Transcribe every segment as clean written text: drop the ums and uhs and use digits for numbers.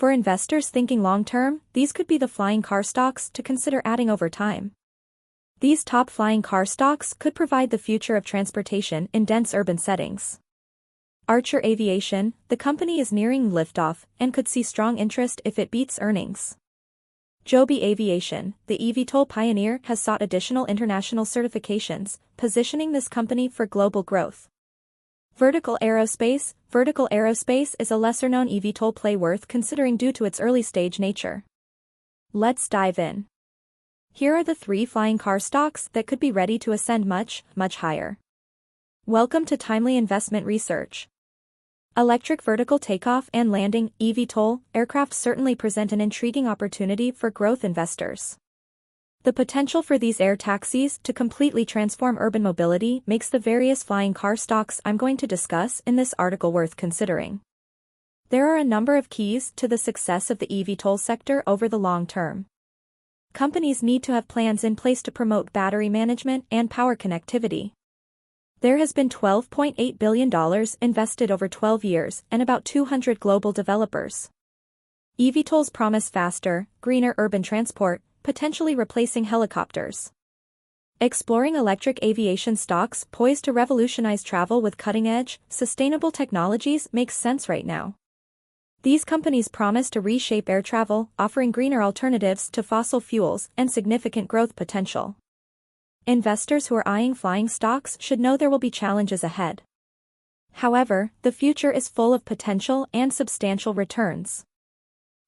For investors thinking long-term, these could be the flying car stocks to consider adding over time. These top flying car stocks could provide the future of transportation in dense urban settings. Archer Aviation, the company is nearing liftoff and could see strong interest if it beats earnings. Joby Aviation, the eVTOL pioneer, has sought additional international certifications, positioning this company for global growth. Vertical Aerospace is a lesser-known eVTOL play worth considering due to its early-stage nature. Let's dive in. Here are the 3 flying car stocks that could be ready to ascend much, much higher. Welcome to Timely Investment Research. Electric vertical takeoff and landing (eVTOL) aircraft certainly present an intriguing opportunity for growth investors. The potential for these air taxis to completely transform urban mobility makes the various flying car stocks I'm going to discuss in this article worth considering. There are a number of keys to the success of the eVTOL sector over the long term. Companies need to have plans in place to promote battery management and power connectivity. There has been $12.8 billion invested over 12 years and about 200 global developers. eVTOLs promise faster, greener urban transport, potentially replacing helicopters. Exploring electric aviation stocks poised to revolutionize travel with cutting-edge, sustainable technologies makes sense right now. These companies promise to reshape air travel, offering greener alternatives to fossil fuels and significant growth potential. Investors who are eyeing flying stocks should know there will be challenges ahead. However, the future is full of potential and substantial returns.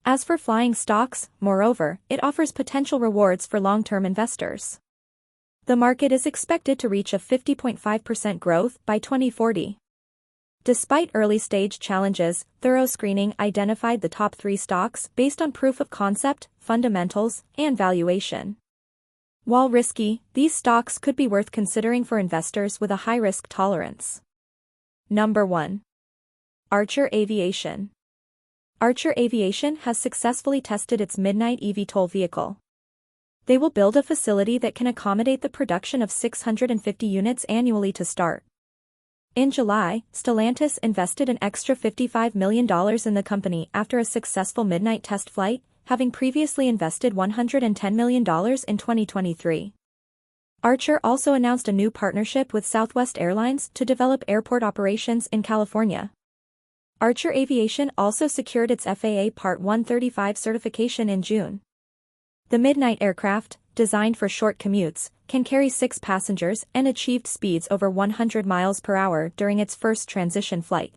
As for flying stocks, moreover, it offers potential rewards for long-term investors. The market is expected to reach a 50.5% growth by 2040. Despite early-stage challenges, thorough screening identified the top 3 stocks based on proof of concept, fundamentals, and valuation. While risky, these stocks could be worth considering for investors with a high risk tolerance. Number 1. Archer Aviation. Archer Aviation has successfully tested its Midnight eVTOL vehicle. They will build a facility that can accommodate the production of 650 units annually to start. In July, Stellantis invested an extra $55 million in the company after a successful Midnight test flight, having previously invested $110 million in 2023. Archer also announced a new partnership with Southwest Airlines to develop airport operations in California. Archer Aviation also secured its FAA Part 135 certification in June. The Midnight aircraft, designed for short commutes, can carry 6 passengers and achieved speeds over 100 miles per hour during its first transition flight.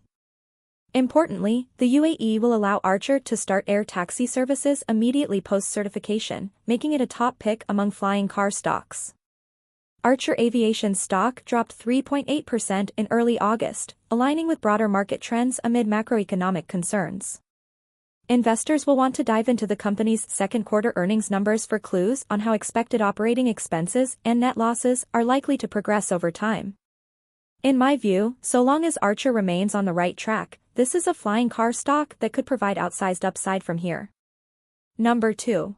Importantly, the UAE will allow Archer to start air taxi services immediately post-certification, making it a top pick among flying car stocks. Archer Aviation's stock dropped 3.8% in early August, aligning with broader market trends amid macroeconomic concerns. Investors will want to dive into the company's second quarter earnings numbers for clues on how expected operating expenses and net losses are likely to progress over time. In my view, so long as Archer remains on the right track, this is a flying car stock that could provide outsized upside from here. Number 2.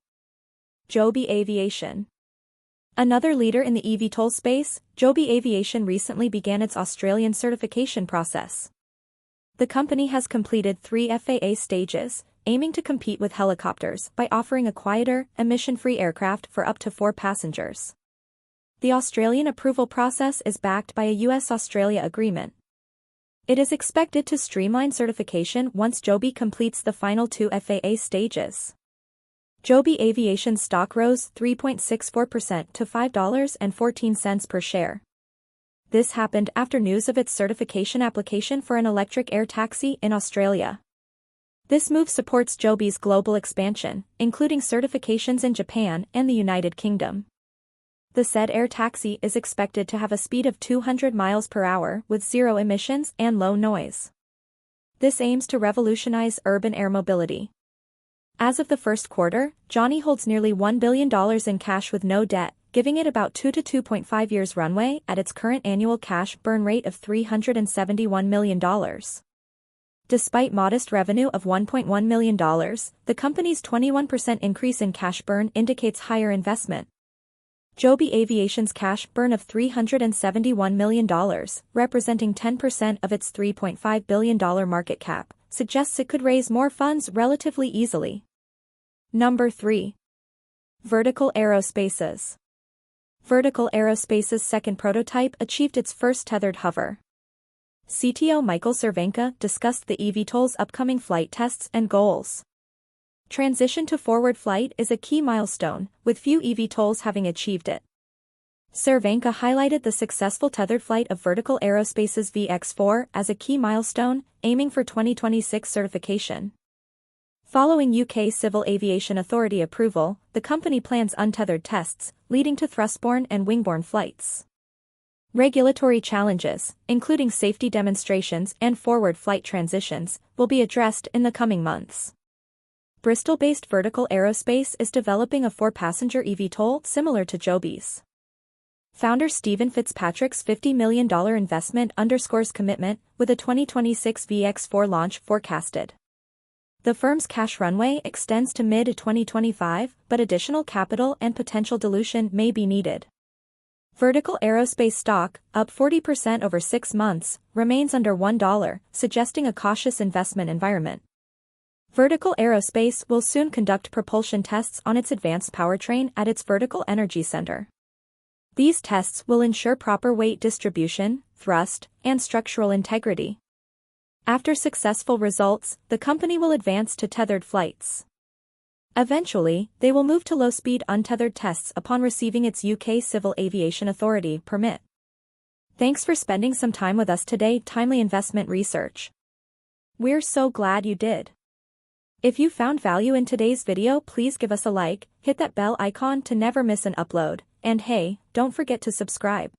Joby Aviation. Another leader in the eVTOL space, Joby Aviation recently began its Australian certification process. The company has completed 3 FAA stages, aiming to compete with helicopters by offering a quieter, emission-free aircraft for up to 4 passengers. The Australian approval process is backed by a US-Australia agreement. It is expected to streamline certification once Joby completes the final 2 FAA stages. Joby Aviation's stock rose 3.64% to $5.14 per share. This happened after news of its certification application for an electric air taxi in Australia. This move supports Joby's global expansion, including certifications in Japan and the United Kingdom. The said air taxi is expected to have a speed of 200 miles per hour with 0 emissions and low noise. This aims to revolutionize urban air mobility. As of the first quarter, Joby holds nearly $1 billion in cash with no debt, giving it about 2 to 2.5 years runway at its current annual cash burn rate of $371 million. Despite modest revenue of $1.1 million, the company's 21% increase in cash burn indicates higher investment. Joby Aviation's cash burn of $371 million, representing 10% of its $3.5 billion market cap, suggests it could raise more funds relatively easily. Number 3. Vertical Aerospace's. Vertical Aerospace's second prototype achieved its first tethered hover. CTO Michael Cervenka discussed the eVTOL's upcoming flight tests and goals. Transition to forward flight is a key milestone, with few eVTOLs having achieved it. Cervenka highlighted the successful tethered flight of Vertical Aerospace's VX4 as a key milestone, aiming for 2026 certification. Following UK Civil Aviation Authority approval, the company plans untethered tests, leading to thrust-borne and wing-borne flights. Regulatory challenges, including safety demonstrations and forward flight transitions, will be addressed in the coming months. Bristol-based Vertical Aerospace is developing a 4-passenger eVTOL similar to Joby's. Founder Stephen Fitzpatrick's $50 million investment underscores commitment, with a 2026 VX4 launch forecasted. The firm's cash runway extends to mid-2025, but additional capital and potential dilution may be needed. Vertical Aerospace stock, up 40% over 6 months, remains under $1, suggesting a cautious investment environment. Vertical Aerospace will soon conduct propulsion tests on its advanced powertrain at its Vertical Energy Center. These tests will ensure proper weight distribution, thrust, and structural integrity. After successful results, the company will advance to tethered flights. Eventually, they will move to low-speed untethered tests upon receiving its UK Civil Aviation Authority permit. Thanks for spending some time with us today, Timely Investment Research. We're so glad you did. If you found value in today's video, please give us a like, hit that bell icon to never miss an upload, and hey, don't forget to subscribe.